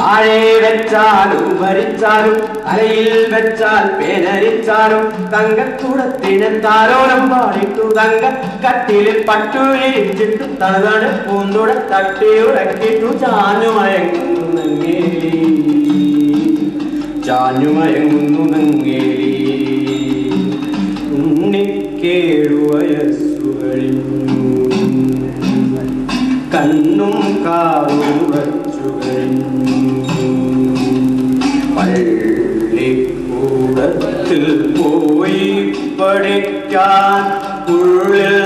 ആഴെ വെച്ചാലും ഭരിച്ചാലും അരയിൽ വെച്ചാൽ പേനരിച്ചാലും തങ്കക്കുടത്തിന് താരോരം പാടിട്ടു തങ്ക കട്ടിലിൽ പട്ടുവിരിച്ചിട്ടു തണുതണ് പൂന്തുട തട്ടി ഉറക്കിട്ടു ചാഞ്ഞുമയങ്ങുന്നു നങ്ങേലി ചാഞ്ഞുമയങ്ങുന്നു നങ്ങേലി ഉണ്ണിക്കേഴു വയസ്സു കഴിഞ്ഞു കണ്ണും കാറും വച്ചു കഴിഞ്ഞു പള്ളിക്കൂടത്തിൽ പോയി പഠിക്കാൻ ഉള്ളിൽ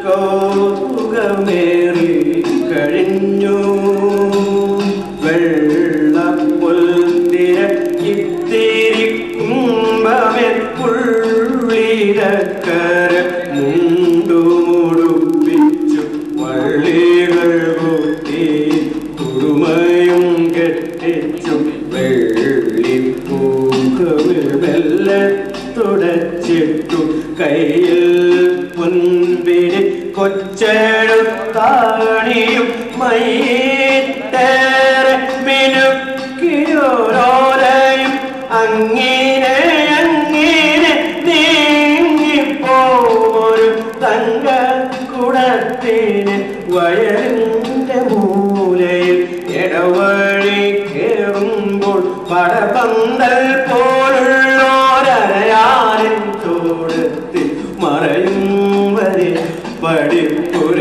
കൗതുകമേറി കഴിഞ്ഞു വെള്ളപ്പുൽത്തിരക്കിത്തിരി കുംഭമേ പുള്ളിരക്കര മുണ്ടുമുടുപ്പിച്ചു വള്ളികൾ കൂട്ടി കുടുമയും കെട്ടിച്ചു വെള്ളിപ്പൂക്കളിൽ വെല്ലെ തുടച്ചിട്ടു കയ്യിൽ പൊൻപിടി കൊച്ചെഴുത്താണിയും മൈത്തേറെ മിനുക്കിയോരോരയും അങ്ങനെ അങ്ങനെ നീങ്ങിപ്പോരു തങ്കക്കുടത്തിന് വയലിന്റെ മൂലയിൽ ഇടവഴി കേറുമ്പോൾ പടപന്തൽ പോലുള്ളോരയാലിൻ തോടത്തിൽ മറയും വരെ പഠിപ്പുര